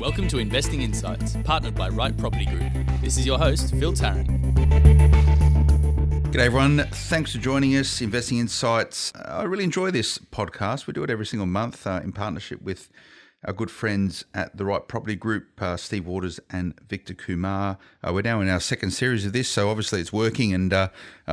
Welcome to Investing Insights, partnered by Right Property Group. This is your host, Phil Tarrant. G'day everyone, thanks for joining us, Investing Insights. I really enjoy this podcast. We do it every single month in partnership with our good friends at the Right Property Group, Steve Waters and Victor Kumar. We're now in our second series of this, so obviously it's working, and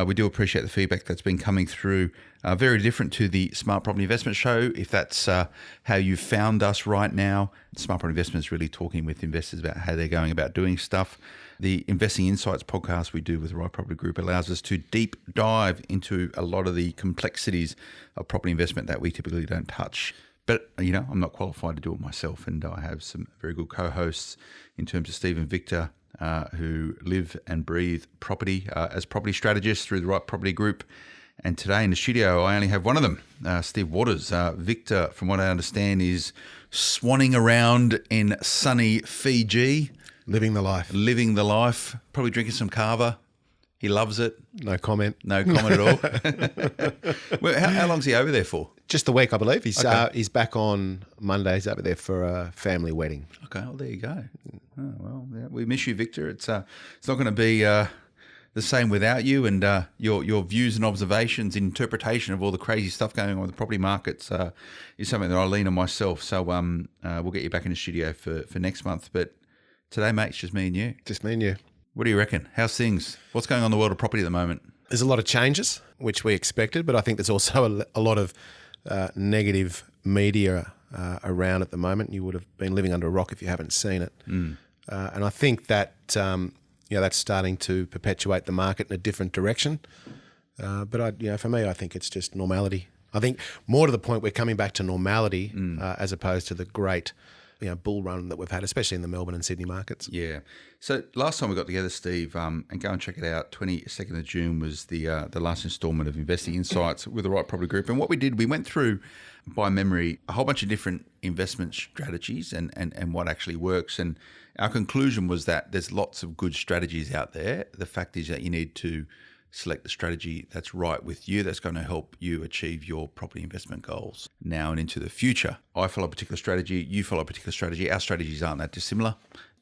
we do appreciate the feedback that's been coming through. Very different to the Smart Property Investment Show, if that's how you found us right now. Smart Property Investment is really talking with investors about how they're going about doing stuff. The Investing Insights podcast we do with the Right Property Group allows us to deep dive into a lot of the complexities of property investment that we typically don't touch. But, you know, I'm not qualified to do it myself, and I have some very good co-hosts in terms of Steve and Victor who live and breathe property as property strategists through the Right Property Group. And today in the studio, I only have one of them, Steve Waters. Victor, from what I understand, is swanning around in sunny Fiji. Living the life. Probably drinking some kava. He loves it. No comment. No comment at all. Well, how long's he over there for? Just a week, I believe. He's back on Monday. He's over there for a family wedding. Okay, well, there you go. Oh, well, yeah, we miss you, Victor. It's not going to be the same without you, and your views and observations, interpretation of all the crazy stuff going on with the property markets is something that I lean on myself. So we'll get you back in the studio for next month. But today, mate, it's just me and you. Just me and you. What do you reckon? How's things? What's going on in the world of property at the moment? There's a lot of changes, which we expected, but I think there's also a lot of negative media around at the moment. You would have been living under a rock if you haven't seen it. And I think that that's starting to perpetuate the market in a different direction. But for me, I think it's just normality. I think more to the point we're coming back to normality as opposed to the great bull run that we've had, especially in the Melbourne and Sydney markets. Yeah. So last time we got together, Steve, and go and check it out, 22nd of June was the last instalment of Investing Insights with the Right Property Group. And what we did, we went through, by memory, a whole bunch of different investment strategies and what actually works. And our conclusion was that there's lots of good strategies out there. The fact is that you need to select the strategy that's right with you, that's going to help you achieve your property investment goals now and into the future. I follow a particular strategy, you follow a particular strategy. Our strategies aren't that dissimilar,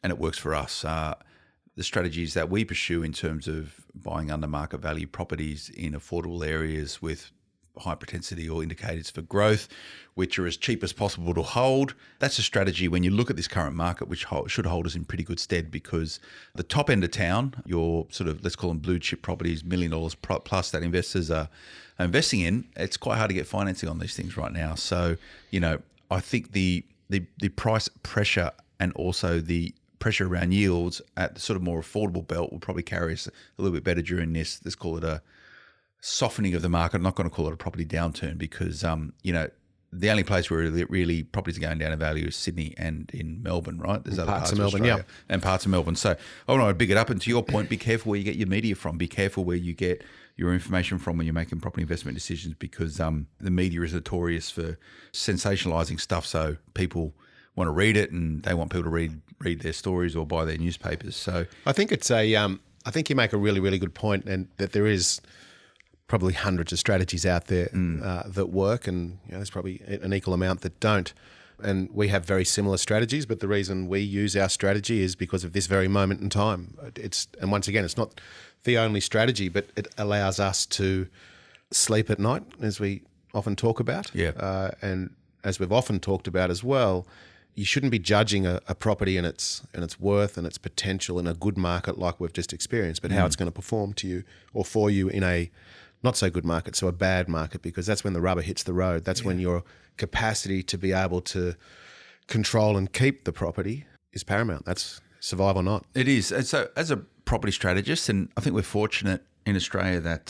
and it works for us. The strategies that we pursue in terms of buying under market value properties in affordable areas with high propensity or indicators for growth, which are as cheap as possible to hold. That's a strategy when you look at this current market, which should hold us in pretty good stead, because the top end of town, your sort of, let's call them blue chip properties, $1 million plus that investors are investing in, it's quite hard to get financing on these things right now. So, I think the price pressure and also the pressure around yields at the sort of more affordable belt will probably carry us a little bit better during this, let's call it a softening of the market. I'm not going to call it a property downturn, because the only place where really properties are going down in value is Sydney and in Melbourne, right? There's other parts of Melbourne, and parts of Melbourne. So I want to big it up. And to your point, be careful where you get your media from. Be careful where you get your information from when you're making property investment decisions, because the media is notorious for sensationalizing stuff. So people want to read it, and they want people to read their stories or buy their newspapers. So I think it's I think you make a really, really good point, and that there is probably hundreds of strategies out there that work, and there's probably an equal amount that don't. And we have very similar strategies, but the reason we use our strategy is because of this very moment in time. And once again, it's not the only strategy, but it allows us to sleep at night, as we often talk about. Yeah. And as we've often talked about as well, you shouldn't be judging a property and its worth and its potential in a good market like we've just experienced, but how it's going to perform to you or for you in a not so good market, so a bad market, because that's when the rubber hits the road. That's when your capacity to be able to control and keep the property is paramount. That's survive or not. It is. And so as a property strategist, and I think we're fortunate in Australia that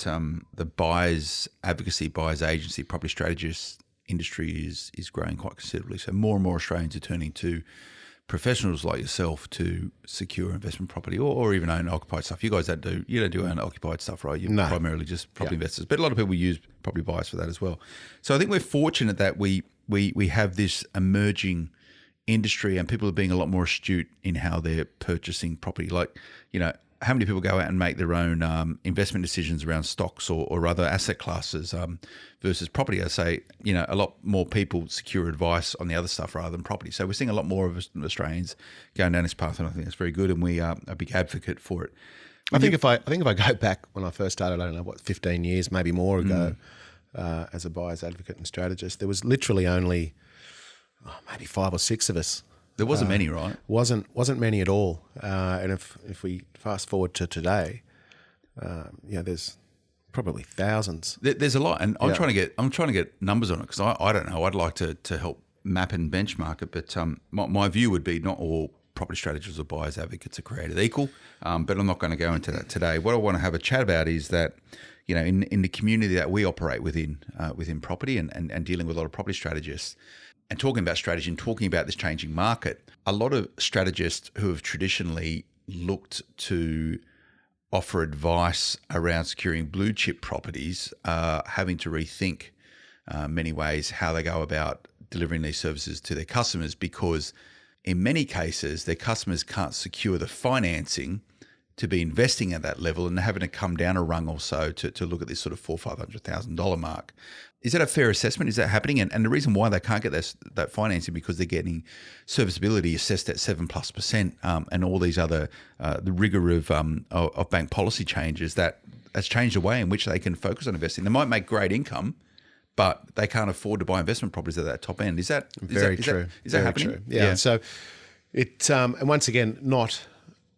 the buyers advocacy, buyers agency, property strategist industry is growing quite considerably. So more and more Australians are turning to professionals like yourself to secure investment property or even own occupied stuff. You guys don't do own occupied stuff, right? You're primarily just property investors, but a lot of people use property buyers for that as well. So I think we're fortunate that we have this emerging industry, and people are being a lot more astute in how they're purchasing property. Like, how many people go out and make their own investment decisions around stocks or other asset classes versus property. I say, a lot more people secure advice on the other stuff rather than property. So we're seeing a lot more of Australians going down this path, and I think that's very good, and we are a big advocate for it. I think if I go back when I first started, I don't know, 15 years, maybe more ago, as a buyer's advocate and strategist, there was literally only maybe 5 or 6 of us. There wasn't many, right? Wasn't many at all. And if we fast forward to today, there's probably thousands. There's a lot, and I'm trying to get numbers on it because I don't know. I'd like to help map and benchmark it, but my view would be not all property strategists or buyers advocates are created equal. But I'm not going to go into that today. What I want to have a chat about is that, in the community that we operate within property and dealing with a lot of property strategists, and talking about strategy and talking about this changing market, a lot of strategists who have traditionally looked to offer advice around securing blue chip properties are having to rethink many ways how they go about delivering these services to their customers, because in many cases their customers can't secure the financing to be investing at that level, and they're having to come down a rung or so to look at this sort of $400,000-$500,000 mark. Is that a fair assessment? Is that happening? And the reason why they can't get that financing because they're getting serviceability assessed at 7+%, and all these other the rigor of bank policy changes that has changed the way in which they can focus on investing. They might make great income, but they can't afford to buy investment properties at that top end. Is that very true? Is that happening? True. Yeah. So it and once again, not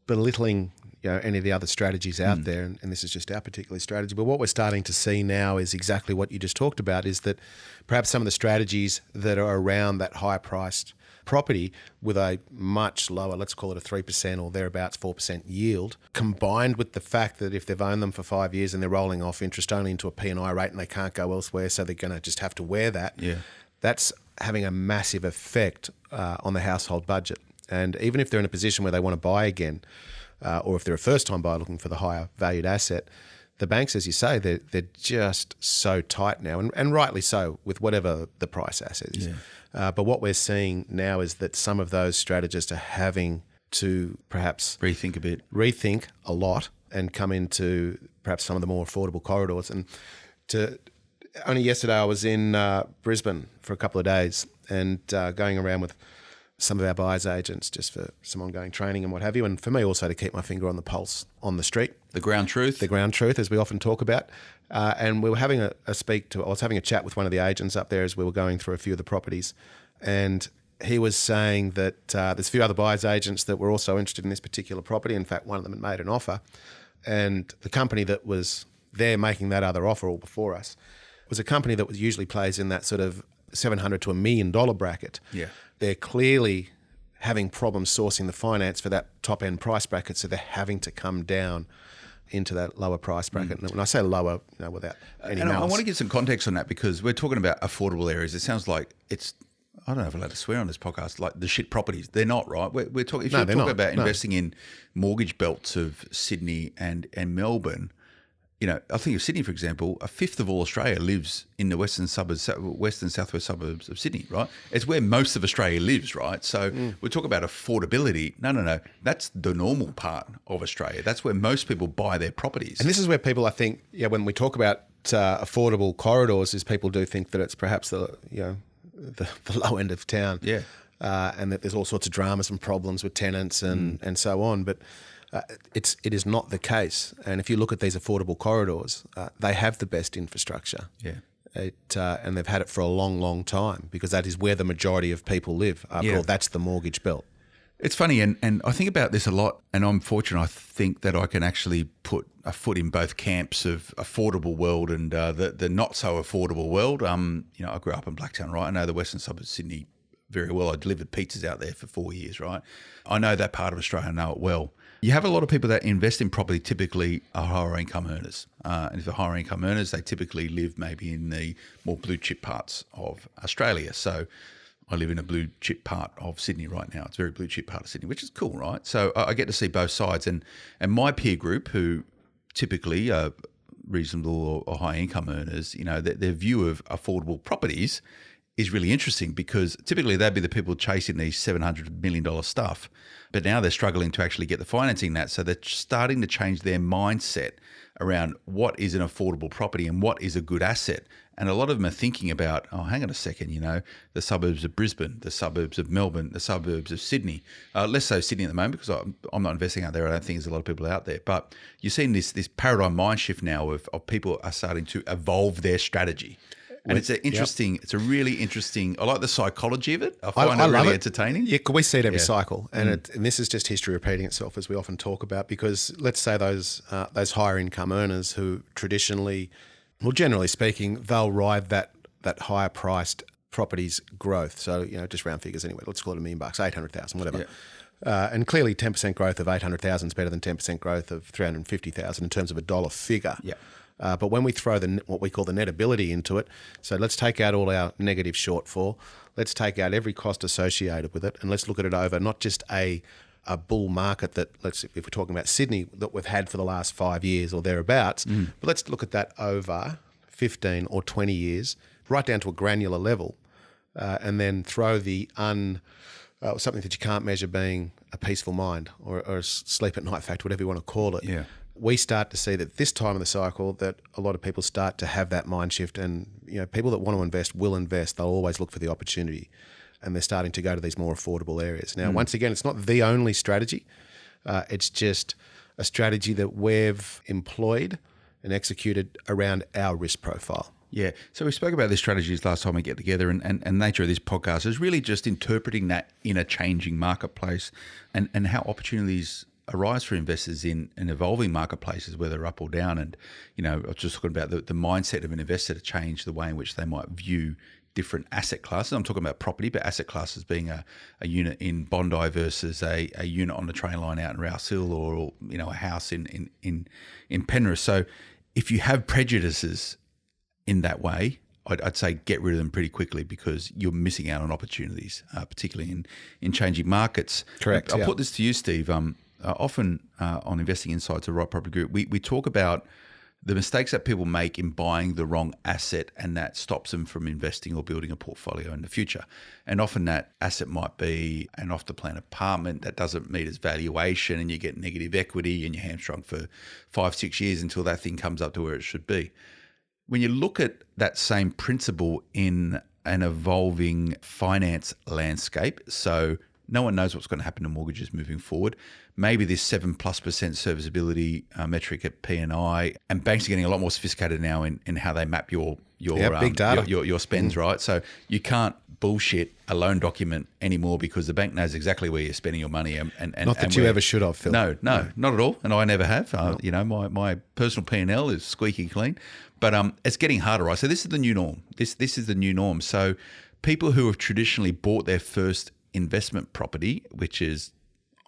belittling any of the other strategies out there, and this is just our particular strategy. But what we're starting to see now is exactly what you just talked about, is that perhaps some of the strategies that are around that high-priced property with a much lower, let's call it a 3% or thereabouts 4% yield, combined with the fact that if they've owned them for 5 years and they're rolling off interest only into a P&I rate and they can't go elsewhere, so they're going to just have to wear that, that's having a massive effect on the household budget. And even if they're in a position where they want to buy again, or if they're a first-time buyer looking for the higher valued asset, the banks, as you say, they're just so tight now, and rightly so, with whatever the price asset is. But what we're seeing now is that some of those strategists are having to perhaps rethink a lot, and come into perhaps some of the more affordable corridors. And only yesterday I was in Brisbane for a couple of days, and going around with some of our buyers agents just for some ongoing training and what have you, and for me also to keep my finger on the pulse on the street. The ground truth, as we often talk about. And we were having I was having a chat with one of the agents up there as we were going through a few of the properties, and he was saying that there's a few other buyers agents that were also interested in this particular property. In fact, one of them had made an offer, and the company that was there making that other offer all before us was a company that usually plays in that sort of $700,000 to $1 million bracket. They're clearly having problems sourcing the finance for that top end price bracket, so they're having to come down into that lower price bracket. And when I say lower, without any malice. I want to give some context on that, because we're talking about affordable areas. It sounds like it's, I don't know if I'm allowed to swear on this podcast, like the shit properties. They're not, right? We're talking. If you're talking about investing in mortgage belts of Sydney and Melbourne, I think of Sydney, for example, a fifth of all Australia lives in the western southwest suburbs of Sydney, right? It's where most of Australia lives, right? So we talk about affordability. No. That's the normal part of Australia. That's where most people buy their properties. And this is where people, I think, when we talk about affordable corridors, is people do think that it's perhaps the low end of town. And that there's all sorts of dramas and problems with tenants and so on. But it is not the case. And if you look at these affordable corridors, they have the best infrastructure. And they've had it for a long, long time, because that is where the majority of people live. After all, that's the mortgage belt. It's funny, and I think about this a lot, and I'm fortunate, I think, that I can actually put a foot in both camps of affordable world and the not so affordable world. I grew up in Blacktown, right? I know the western suburbs of Sydney very well. I delivered pizzas out there for 4 years, right? I know that part of Australia, I know it well. You have a lot of people that invest in property, typically are higher income earners. And if they're higher income earners, they typically live maybe in the more blue chip parts of Australia. So I live in a blue chip part of Sydney right now. It's a very blue chip part of Sydney, which is cool, right? So I get to see both sides. And my peer group, who typically are reasonable or high income earners, their view of affordable properties is really interesting because typically they'd be the people chasing these $700 million stuff, but now they're struggling to actually get the financing that. So they're starting to change their mindset around what is an affordable property and what is a good asset. And a lot of them are thinking about, oh, hang on a second, the suburbs of Brisbane, the suburbs of Melbourne, the suburbs of Sydney. Less so Sydney at the moment because I'm not investing out there. I don't think there's a lot of people out there. But you're seeing this paradigm mind shift now of people are starting to evolve their strategy. And it's it's a really interesting, I like the psychology of it. I find it really entertaining. Yeah, we see it every cycle. And this is just history repeating itself, as we often talk about, because let's say those higher income earners who traditionally, well, generally speaking, they'll ride that higher priced properties growth. So, just round figures anyway, let's call it $1 million, 800,000, whatever. Yeah. And clearly 10% growth of 800,000 is better than 10% growth of 350,000 in terms of a dollar figure. Yeah. But when we throw what we call the netability into it, so let's take out all our negative shortfall, let's take out every cost associated with it, and let's look at it over not just a bull market that, if we're talking about Sydney, that we've had for the last 5 years or thereabouts, but let's look at that over 15 or 20 years, right down to a granular level, and then throw the something that you can't measure being a peaceful mind or a sleep at night fact, whatever you want to call it. Yeah. We start to see that this time of the cycle that a lot of people start to have that mind shift, and people that want to invest will invest. They'll always look for the opportunity, and they're starting to go to these more affordable areas. Now, once again, it's not the only strategy. It's just a strategy that we've employed and executed around our risk profile. Yeah. So we spoke about these strategies last time we get together, and the nature of this podcast is really just interpreting that in a changing marketplace and how opportunities arise for investors in evolving marketplaces, whether up or down. And, I was just talking about the mindset of an investor to change the way in which they might view different asset classes. I'm talking about property, but asset classes being a unit in Bondi versus a unit on the train line out in Rouse Hill, or a house in Penrith. So if you have prejudices in that way, I'd say get rid of them pretty quickly because you're missing out on opportunities, particularly in changing markets. Correct. I'll put this to you, Steve. Often on Investing Insights of Right Property Group, we talk about the mistakes that people make in buying the wrong asset, and that stops them from investing or building a portfolio in the future. And often that asset might be an off-the-plan apartment that doesn't meet its valuation, and you get negative equity and you're hamstrung for 5-6 years until that thing comes up to where it should be. When you look at that same principle in an evolving finance landscape, so no one knows what's going to happen to mortgages moving forward. Maybe this 7+% serviceability metric at P&I, and banks are getting a lot more sophisticated now in how they map your big data. your spends, right? So you can't bullshit a loan document anymore because the bank knows exactly where you're spending your money. And not that you ever should have, Phil. No, not at all. And I never have. My personal P&L is squeaky clean, but it's getting harder, right? So this is the new norm. This is the new norm. So people who have traditionally bought their first investment property, which is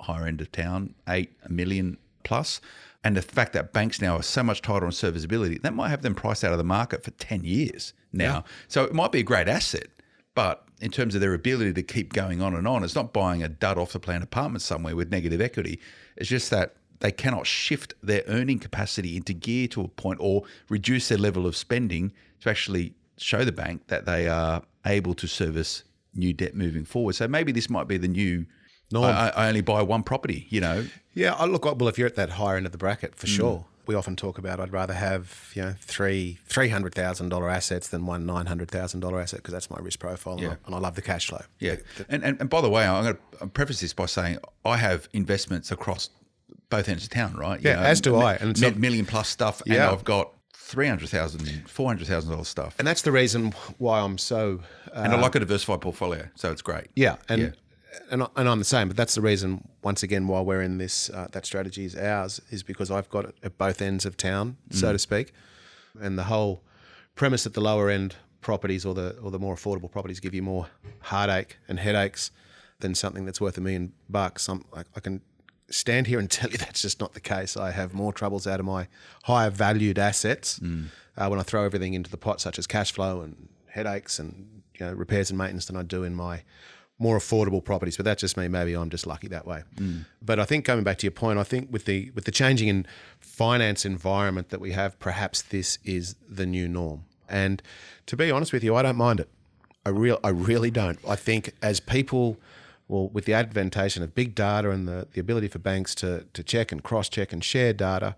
higher end of town, 8 million plus, and the fact that banks now are so much tighter on serviceability, that might have them priced out of the market for 10 years now. Yeah. So it might be a great asset, but in terms of their ability to keep going on, it's not buying a dud off the plan apartment somewhere with negative equity. It's just that they cannot shift their earning capacity into gear to a point, or reduce their level of spending to actually show the bank that they are able to service new debt moving forward. So maybe this might be the new norm. I only buy one property, Yeah, well, if you're at that higher end of the bracket, for sure. We often talk about I'd rather have three $300,000 assets than one $900,000 asset because that's my risk profile, and I love the cash flow. Yeah, and by the way, I'm going to preface this by saying I have investments across both ends of town, right? Yeah, as do I. And it's million plus stuff, and I've got $300,000, $400,000 stuff. And that's the reason why I'm so... and I like a diversified portfolio, so it's great. Yeah, and I'm the same, but that's the reason, once again, why we're in this, that strategy is ours, is because I've got it at both ends of town, so to speak. And the whole premise that the lower end properties or the more affordable properties give you more heartache and headaches than something that's worth $1 million. I can stand here and tell you that's just not the case. I have more troubles out of my higher valued assets when I throw everything into the pot, such as cash flow and headaches and repairs and maintenance, than I do in my more affordable properties. But that's just me. Maybe I'm just lucky that way. But I think, coming back to your point, I think with the changing in finance environment that we have, perhaps this is the new norm. And to be honest with you, I don't mind it. I really don't. I think as people, well, with the adventation of big data and the ability for banks to check and cross-check and share data,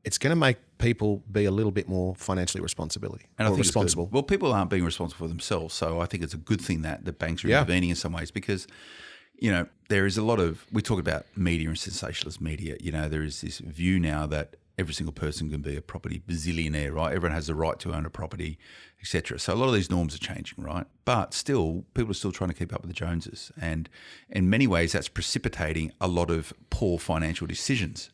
it's going to make people be a little bit more financially responsible. And I think responsible. Well, people aren't being responsible for themselves, so I think it's a good thing that the banks are intervening in some ways because, there is a lot of, we talk about media and sensationalist media. There is this view now that every single person can be a property bazillionaire, right? Everyone has the right to own a property, etc. So a lot of these norms are changing, right? But still, people are still trying to keep up with the Joneses. And in many ways, that's precipitating a lot of poor financial decisions.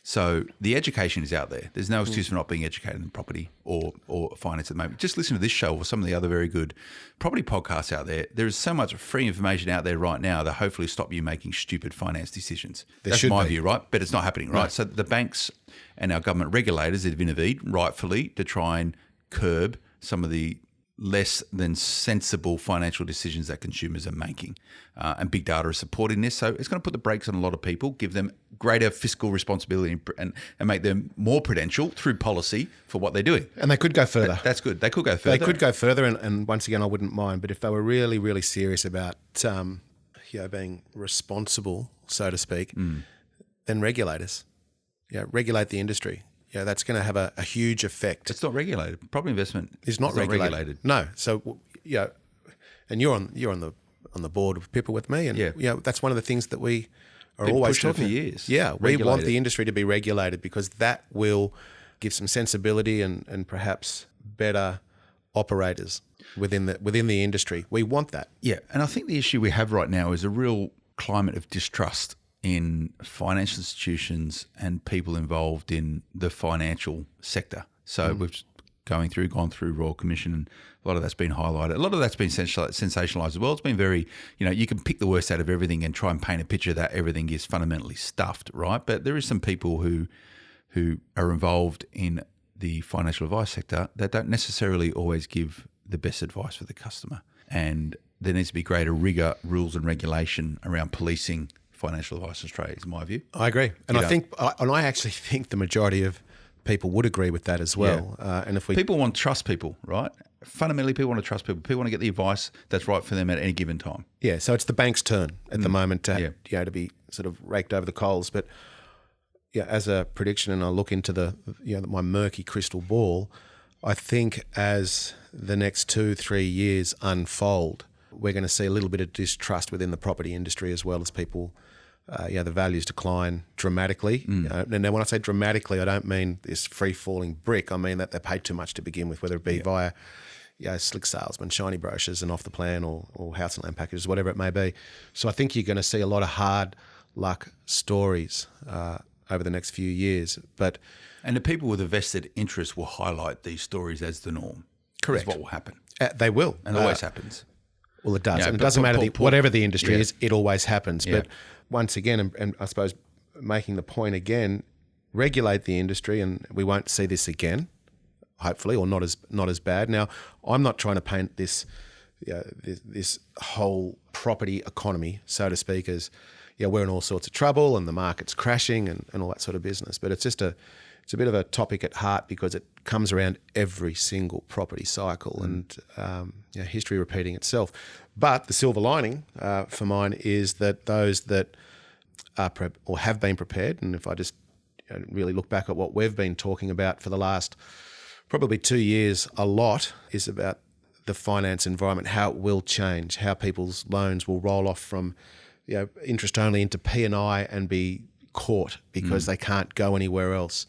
So the education is out there. There's no excuse for not being educated in property or finance at the moment. Just listen to this show or some of the other very good property podcasts out there. There is so much free information out there right now that hopefully stop you making stupid finance decisions. That's my view, right? But it's not happening, right? No. So the banks and our government regulators have intervened rightfully to try and curb some of the less than sensible financial decisions that consumers are making. And big data is supporting this. So it's going to put the brakes on a lot of people, give them greater fiscal responsibility and make them more prudential through policy for what they're doing. And they could go further. That's good. They could go further. They could go further. And once again, I wouldn't mind. But if they were really, really serious about being responsible, so to speak, then regulate us. Regulate the industry. That's going to have a huge effect. It's not regulated. Property investment is not regulated. No. So and you're on the board of people with me, and that's one of the things that we are always talking for years. Yeah, we want the industry to be regulated because that will give some sensibility and perhaps better operators within the industry. We want that. Yeah, and I think the issue we have right now is a real climate of distrust in financial institutions and people involved in the financial sector. So we've gone through Royal Commission, and a lot of that's been highlighted. A lot of that's been sensationalised as well. It's been very, you can pick the worst out of everything and try and paint a picture that everything is fundamentally stuffed, right? But there is some people who are involved in the financial advice sector that don't necessarily always give the best advice for the customer. And there needs to be greater rigour, rules and regulation around policing financial advice in Australia, is my view. I agree. And I actually think the majority of people would agree with that as well. Yeah. And if people want to trust people, right? Fundamentally, people want to trust people. People want to get the advice that's right for them at any given time. Yeah. So it's the bank's turn at the moment to be sort of raked over the coals. But as a prediction, and I look into my murky crystal ball, I think as the next 2-3 years unfold, we're going to see a little bit of distrust within the property industry as well as people. The values decline dramatically. And now when I say dramatically, I don't mean this free-falling brick. I mean that they paid too much to begin with, whether it be via slick salesmen, shiny brochures and off the plan or house and land packages, whatever it may be. So I think you're going to see a lot of hard luck stories over the next few years. And the people with a vested interest will highlight these stories as the norm. Correct. That's what will happen. They will. And it always happens. Well, it does. And it doesn't matter whatever the industry is, it always happens. Yeah. But once again, and I suppose making the point again, regulate the industry and we won't see this again, hopefully, or not as bad. Now, I'm not trying to paint this whole property economy, so to speak, as we're in all sorts of trouble and the market's crashing and all that sort of business. But it's just it's a bit of a topic at heart because it comes around every single property cycle and history repeating itself. But the silver lining for mine is that those that are or have been prepared, and if I just really look back at what we've been talking about for the last probably 2 years, a lot is about the finance environment, how it will change, how people's loans will roll off from interest only into P&I and be caught because they can't go anywhere else.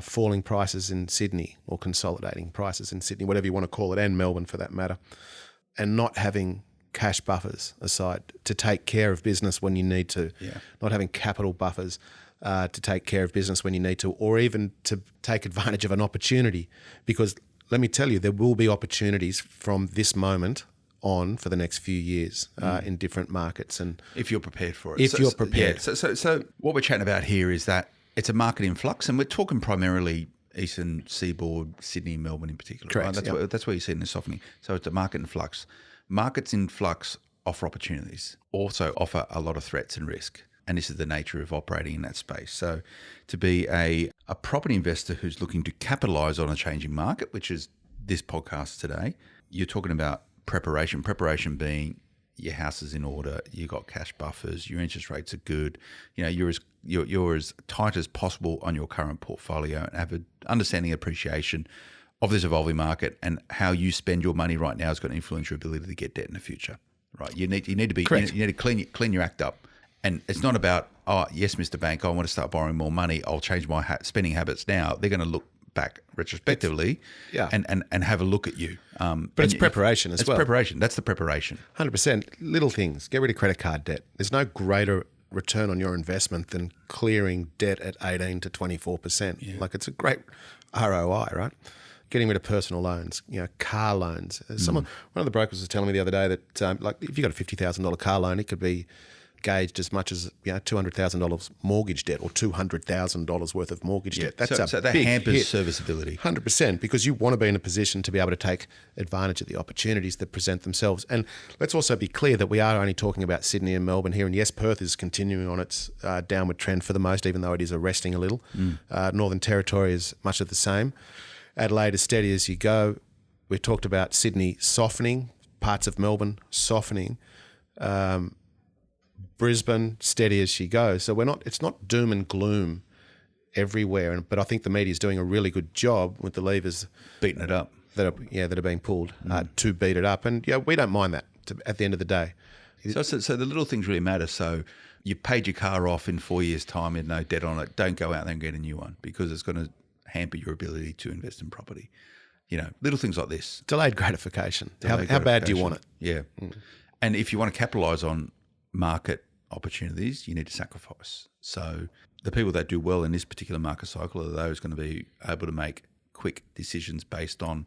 Falling prices in Sydney or consolidating prices in Sydney, whatever you want to call it, and Melbourne for that matter, and not having cash buffers aside to take care of business when you need to, not having capital buffers to take care of business when you need to, or even to take advantage of an opportunity. Because let me tell you, there will be opportunities from this moment on for the next few years in different markets. And if you're prepared for it. You're prepared. Yeah. So what we're chatting about here is that it's a market in flux, and we're talking primarily Eastern Seaboard, Sydney, Melbourne in particular. Correct. Right? That's where you see it in the softening. So it's a market in flux. Markets in flux offer opportunities, also offer a lot of threats and risk. And this is the nature of operating in that space. So to be a property investor who's looking to capitalise on a changing market, which is this podcast today, you're talking about preparation. Preparation being your house is in order, you got cash buffers, your interest rates are good, you're as tight as possible on your current portfolio and have an understanding and appreciation of this evolving market, and how you spend your money right now is going to influence your ability to get debt in the future. Right? You need to be Correct. you need to clean your act up, and it's not about, oh yes, Mr. Bank, I want to start borrowing more money, I'll change my spending habits now. They're going to look back retrospectively and have a look at you. But it's preparation as well. It's preparation. That's the preparation. 100%. Little things. Get rid of credit card debt. There's no greater return on your investment than clearing debt at 18 to 24%. Yeah. Like, it's a great ROI, right? Getting rid of personal loans, car loans. One of the brokers was telling me the other day that like, if you got a $50,000 car loan, it could be gauged as much as $200,000 mortgage debt or $200,000 worth of mortgage debt. That's so that big hampers hit. serviceability. 100%, because you want to be in a position to be able to take advantage of the opportunities that present themselves. And let's also be clear that we are only talking about Sydney and Melbourne here. And yes, Perth is continuing on its downward trend for the most, even though it is arresting a little. Northern Territory is much of the same. Adelaide is steady as you go. We talked about Sydney softening, parts of Melbourne softening. Brisbane, steady as she goes. So it's not doom and gloom everywhere. But I think the media is doing a really good job with the levers Beating it up. that are being pulled to beat it up. And we don't mind that at the end of the day. So the little things really matter. So you paid your car off in 4 years' time, you had no debt on it. Don't go out there and get a new one, because it's going to hamper your ability to invest in property. Little things like this. Delayed gratification. How bad do you want it? Yeah. And if you want to capitalise on market opportunities, you need to sacrifice. So the people that do well in this particular market cycle are those going to be able to make quick decisions based on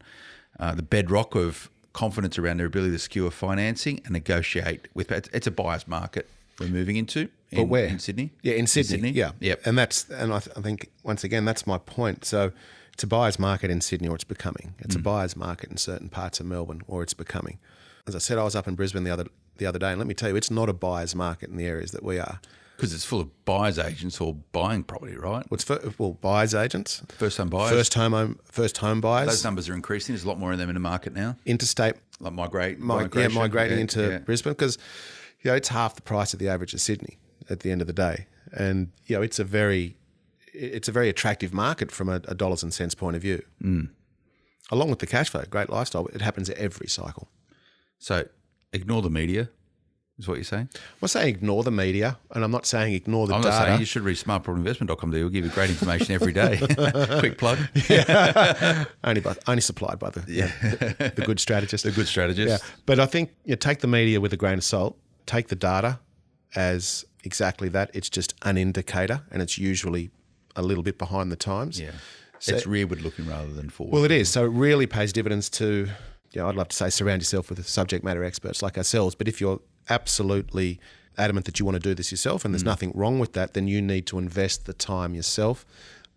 the bedrock of confidence around their ability to secure financing and negotiate with. It's a buyer's market we're moving into. But where? In Sydney? Yeah, in Sydney. Yeah. Yep. And I think, once again, that's my point. So it's a buyer's market in Sydney, or it's becoming. It's a buyer's market in certain parts of Melbourne, or it's becoming. As I said, I was up in Brisbane the other day, and let me tell you, it's not a buyer's market in the areas that we are. Because it's full of buyers agents or buying property, right? Buyers agents, First home buyers. first home buyers. Those numbers are increasing. There's a lot more of them in the market now. Interstate, Like migrating into Brisbane, because it's half the price of the average of Sydney at the end of the day, and it's a very attractive market from a dollars and cents point of view. Along with the cash flow, great lifestyle. It happens every cycle. So ignore the media, is what you're saying? I'm not saying ignore the media, and I'm not saying ignore the I'm data. not saying you should read smartpropertyinvestment.com. We'll give you great information every day. Quick plug. Only supplied by the good strategist. The good strategist. Yeah, but I think take the media with a grain of salt. Take the data as exactly that. It's just an indicator, and it's usually a little bit behind the times. Yeah. So, it's rearward looking rather than forward. Well, it is. So it really pays dividends to, I'd love to say surround yourself with subject matter experts like ourselves. But if you're absolutely adamant that you want to do this yourself, and there's nothing wrong with that, then you need to invest the time yourself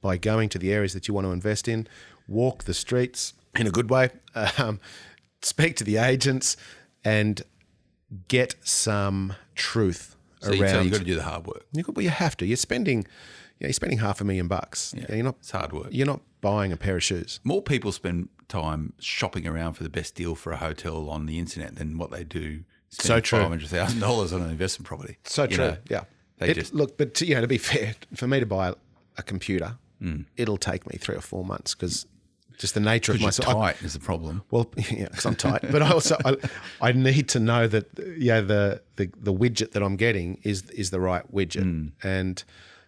by going to the areas that you want to invest in, walk the streets in a good way, speak to the agents, and get some truth around. So you've got to do the hard work. You have to. You're spending $500,000. Yeah, it's hard work. You're not buying a pair of shoes. More people spend time shopping around for the best deal for a hotel on the internet than what they do spending $500,000 on an investment property. So true. Yeah. But to be fair, for me to buy a computer, it'll take me 3 or 4 months, because just the nature of my tight is the problem. Well, because I'm tight, but I need to know that the widget that I'm getting is the right widget, and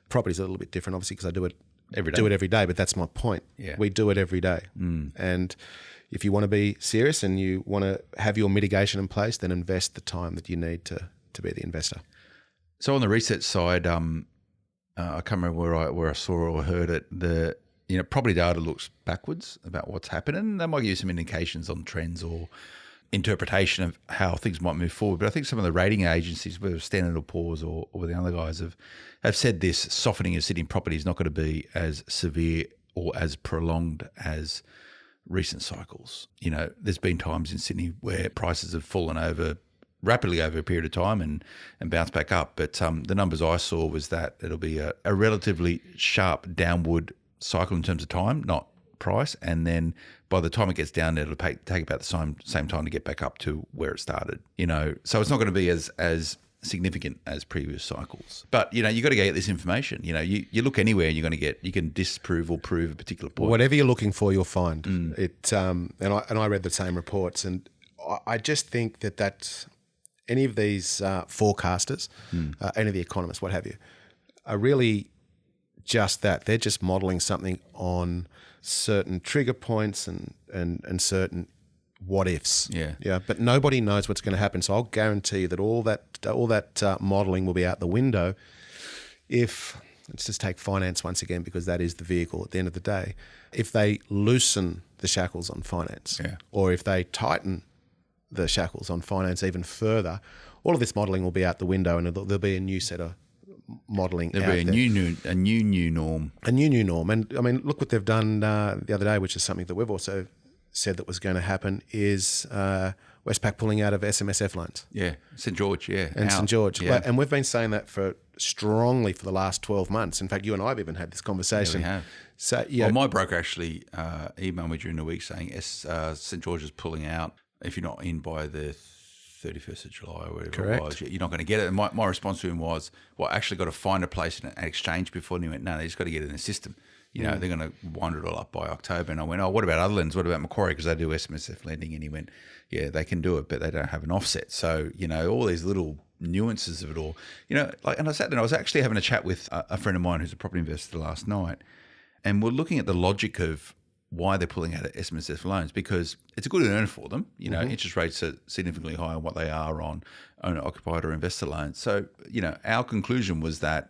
property's a little bit different, obviously, because I do it every day. But that's my point. Yeah. We do it every day, and if you want to be serious and you want to have your mitigation in place, then invest the time that you need to be the investor. So on the research side, I can't remember where I saw or heard it. The property data looks backwards about what's happening. That might give you some indications on trends or interpretation of how things might move forward. But I think some of the rating agencies, whether Standard & Poor's or the other guys, have said this softening of Sydney property is not going to be as severe or as prolonged as recent cycles. There's been times in Sydney where prices have fallen rapidly over a period of time and bounced back up. But the numbers I saw was that it'll be a relatively sharp downward cycle in terms of time, not price, and then by the time it gets down there, it'll take about the same time to get back up to where it started. So it's not going to be as significant as previous cycles. But you got to get this information. You look anywhere, and you can disprove or prove a particular point. Whatever you're looking for, you'll find it. And I read the same reports, and I just think that any of these forecasters, any of the economists, what have you, are really just that. They're just modelling something on certain trigger points and certain what ifs. Yeah. But nobody knows what's going to happen. So I'll guarantee you that all that modelling will be out the window if, let's just take finance once again, because that is the vehicle at the end of the day. If they loosen the shackles on finance, or if they tighten the shackles on finance even further, all of this modelling will be out the window, and there'll be a new set of modelling. There'll be a new norm. A new norm. And I mean, look what they've done the other day, which is something that we've also said that was going to happen, is Westpac pulling out of SMSF loans. Yeah, St George, And St George. Yeah. And we've been saying that strongly for the last 12 months. In fact, you and I have even had this conversation. Yeah, we have. So, Well, my broker actually emailed me during the week saying St George is pulling out. If you're not in by the 31st of July or whatever it was, you're not going to get it. And my response to him was, well, I actually got to find a place in an exchange before. And he went, no, they just got to get it in the system. They're going to wind it all up by October. And I went, oh, what about other lenders? What about Macquarie? Because they do SMSF lending. And he went, yeah, they can do it, but they don't have an offset. So, all these little nuances of it all. And I sat there and I was actually having a chat with a friend of mine who's a property investor last night. And we're looking at the logic of why they're pulling out of SMSF loans, because it's a good earner for them. Interest rates are significantly higher than what they are on owner-occupied or investor loans. So, our conclusion was that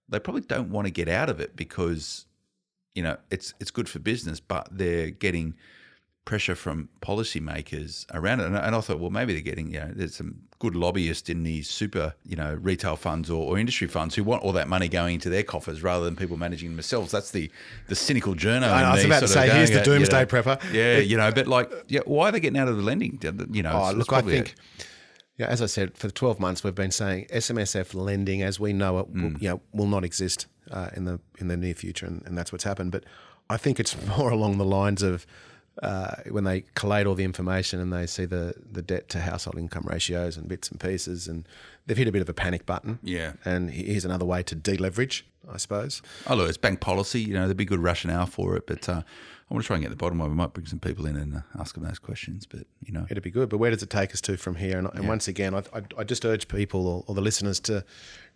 they probably don't want to get out of it because, it's good for business, but they're getting pressure from policymakers around it. And I thought, well, maybe they're getting, there's some good lobbyists in these super, retail funds or industry funds who want all that money going into their coffers rather than people managing themselves. That's the cynical journo. I was about to say, here's the doomsday prepper. Yeah, but why are they getting out of the lending? Look, I think, as I said, for 12 months we've been saying SMSF lending as we know it will not exist in the near future, and that's what's happened. But I think it's more along the lines of when they collate all the information and they see the debt to household income ratios and bits and pieces, and they've hit a bit of a panic button. Yeah. And here's another way to deleverage, I suppose. Oh, look, it's bank policy. There'd be good rationale for it, but I want to try and get to the bottom of it. We might bring some people in and ask them those questions, but it'd be good. But where does it take us to from here? And once again, I just urge people or the listeners to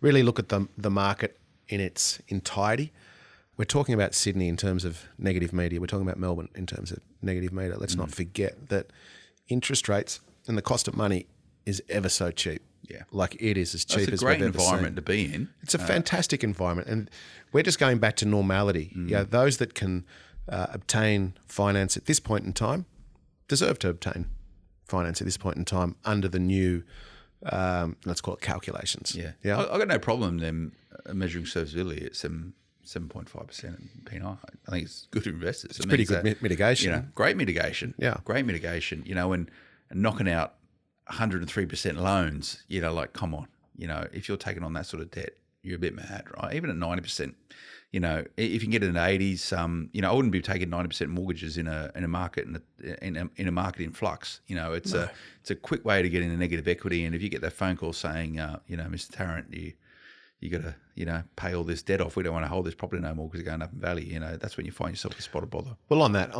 really look at the market in its entirety. We're talking about Sydney in terms of negative media. We're talking about Melbourne in terms of negative media. Let's not forget that interest rates and the cost of money is ever so cheap. Yeah. Like it is as cheap as we've ever seen. It's a great environment to be in. It's a fantastic environment. And we're just going back to normality. Those that can obtain finance at this point in time deserve to obtain finance at this point in time under the new, let's call it calculations. Yeah. I've got no problem them measuring serviceability at 7.5% PNI. I think it's good for investors. It's pretty good mitigation. Great mitigation. Yeah. Great mitigation, and knocking out 103% loans, come on. If you're taking on that sort of debt, you're a bit mad, right? Even at 90%, if you can get it in the 80s, I wouldn't be taking 90% mortgages in a market in a market in flux. It's a quick way to get into negative equity. And if you get that phone call saying, Mr. Tarrant, you got to, pay all this debt off. We don't want to hold this property no more because it's going up in value. That's when you find yourself a spot of bother. Well, on that,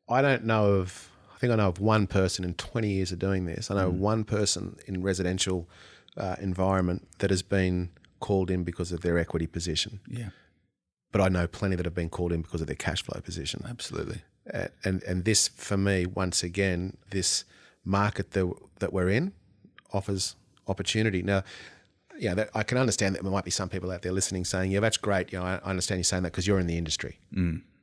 I don't know of. I think I know of one person in 20 years of doing this. I know one person in residential environment that has been called in because of their equity position. Yeah. But I know plenty that have been called in because of their cash flow position. Absolutely. And this, for me, once again, this market that we're in offers opportunity. Now, I can understand that there might be some people out there listening saying, yeah, that's great. I understand you saying that because you're in the industry.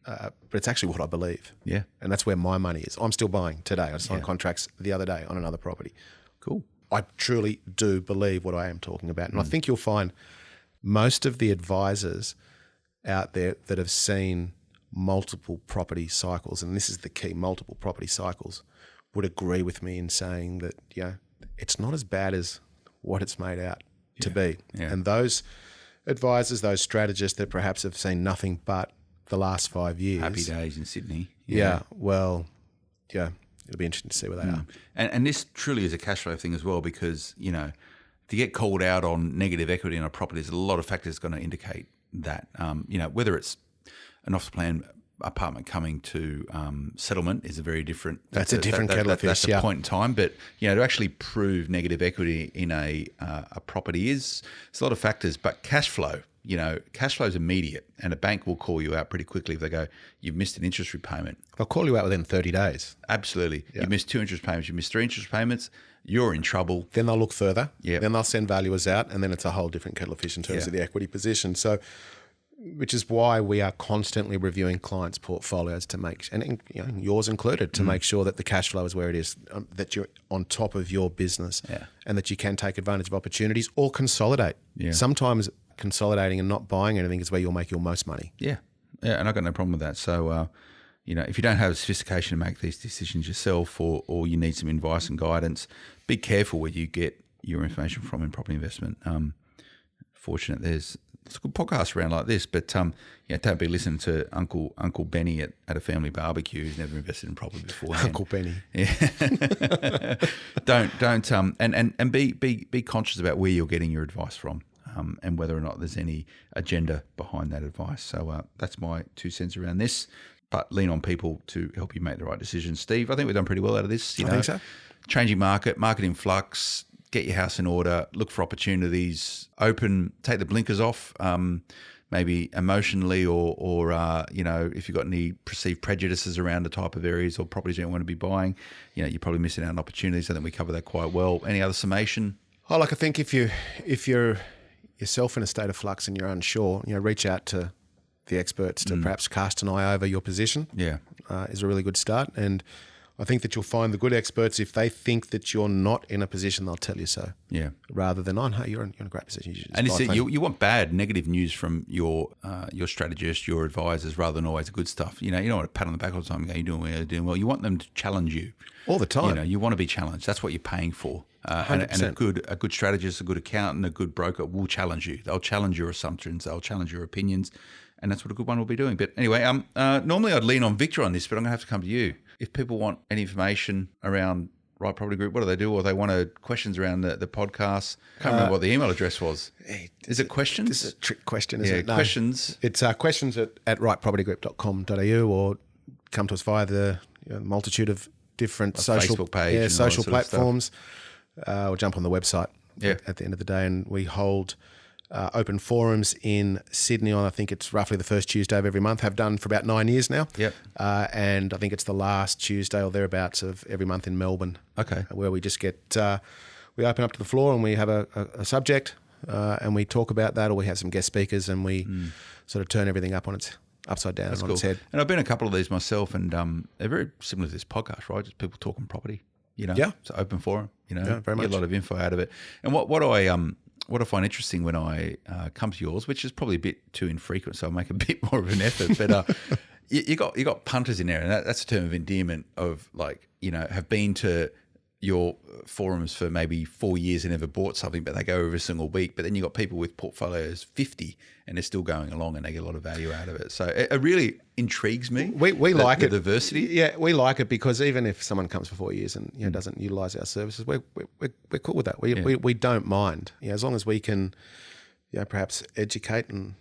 But it's actually what I believe. Yeah. And that's where my money is. I'm still buying today. I signed contracts the other day on another property. Cool. I truly do believe what I am talking about. And I think you'll find most of the advisors out there that have seen multiple property cycles, and this is the key, multiple property cycles, would agree with me in saying that, it's not as bad as what it's made out to be. Yeah. And those advisors, those strategists that perhaps have seen nothing but the last 5 years. Happy days in Sydney. Yeah. Well, yeah, it'll be interesting to see where they are. And this truly is a cash flow thing as well, because, to get called out on negative equity on a property, there's a lot of factors going to indicate that. Whether it's an off-the-plan apartment coming to settlement is a very different. That's a different kettle of fish. That's a point in time, but to actually prove negative equity in a property it's a lot of factors. But cash flow, cash flow is immediate, and a bank will call you out pretty quickly if they go, "You've missed an interest repayment." They'll call you out within 30 days. Absolutely, you missed 2 interest payments, you missed 3 interest payments. You're in trouble. Then they'll look further. Yeah. Then they'll send valuers out, and then it's a whole different kettle of fish in terms of the equity position. So, which is why we are constantly reviewing clients' portfolios to make, and yours included, to make sure that the cash flow is where it is, that you're on top of your business, and that you can take advantage of opportunities or consolidate. Yeah. Sometimes consolidating and not buying anything is where you'll make your most money. Yeah, and I've got no problem with that. So, if you don't have sophistication to make these decisions yourself, or you need some advice and guidance, be careful where you get your information from in property investment. Fortunate there's a good podcast around like this, but don't be listening to Uncle Benny at a family barbecue who's never invested in property before. Uncle Benny. Yeah. don't and be conscious about where you're getting your advice from, and whether or not there's any agenda behind that advice. So that's my 2 cents around this. But lean on people to help you make the right decisions. Steve, I think we've done pretty well out of this. I think so. Changing market in flux. Get your house in order, look for opportunities, take the blinkers off, maybe emotionally or if you've got any perceived prejudices around the type of areas or properties you don't want to be buying, you're probably missing out on opportunities. I think we cover that quite well. Any other summation? I think if you're yourself in a state of flux and you're unsure, reach out to the experts to perhaps cast an eye over your position. Yeah. Is a really good start. And I think that you'll find the good experts, if they think that you're not in a position, they'll tell you so. Yeah. Rather than, no, you're in a great position. You want bad, negative news from your strategist, your advisors, rather than always the good stuff. You don't want to pat on the back all the time and go, you're doing well. You want them to challenge you. All the time. You want to be challenged. That's what you're paying for. And a good strategist, a good accountant, a good broker will challenge you. They'll challenge your assumptions. They'll challenge your opinions. And that's what a good one will be doing. But anyway, normally I'd lean on Victor on this, but I'm going to have to come to you. If people want any information around Right Property Group, what do they do? Or they want questions around the podcast. I can't remember what the email address was. Is it questions? This is a trick question, isn't it? No. Questions. It's questions at rightpropertygroup.com.au, or come to us via the multitude of different social Facebook page, social platforms, or jump on the website at the end of the day. And we hold open forums in Sydney on, I think it's roughly the first Tuesday of every month, have done for about 9 years now. Yep. And I think it's the last Tuesday or thereabouts of every month in Melbourne. Okay. Where we just get, we open up to the floor and we have a subject and we talk about that, or we have some guest speakers and we sort of turn everything up on its upside down. That's on its head. And I've been a couple of these myself, and they're very similar to this podcast, right? Just people talking property, Yeah. It's an open forum, Yeah, very much. Get a lot of info out of it. And what I find interesting when I come to yours, which is probably a bit too infrequent, so I'll make a bit more of an effort. But you got punters in there, and that's a term of endearment of have been to your forums for maybe 4 years and never bought something, but they go every single week. But then you got people with portfolios 50 and they're still going along and they get a lot of value out of it. So it really intrigues me. We like it. The diversity. Yeah, we like it because even if someone comes for 4 years and doesn't utilise our services, we're cool with that. We don't mind. As long as we can, perhaps educate and.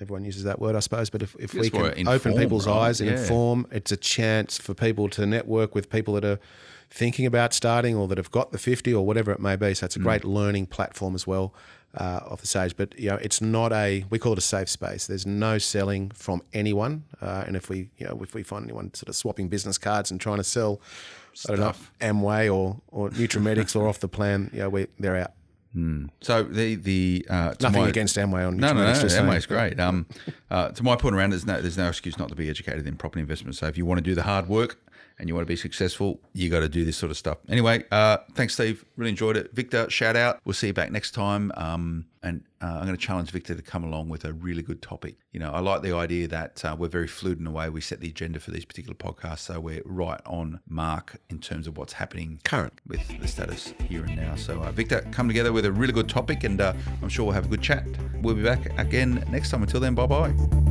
Everyone uses that word, I suppose, but if we can open people's eyes and inform, it's a chance for people to network with people that are thinking about starting or that have got the 50 or whatever it may be. So it's a great learning platform as well off the stage. But it's not we call it a safe space. There's no selling from anyone, and if we find anyone sort of swapping business cards and trying to sell, I don't know, Amway or Nutrimedics or off the plan, they're out. So the nothing against Amway on no, Amway's great. To my point around, there's no excuse not to be educated in property investment. So if you want to do the hard work and you want to be successful, you got to do this sort of stuff. Anyway, thanks, Steve. Really enjoyed it. Victor, shout out. We'll see you back next time. And I'm going to challenge Victor to come along with a really good topic. I like the idea that we're very fluid in the way we set the agenda for these particular podcasts. So we're right on mark in terms of what's happening current with the status here and now. So Victor, come together with a really good topic, and I'm sure we'll have a good chat. We'll be back again next time. Until then, bye-bye.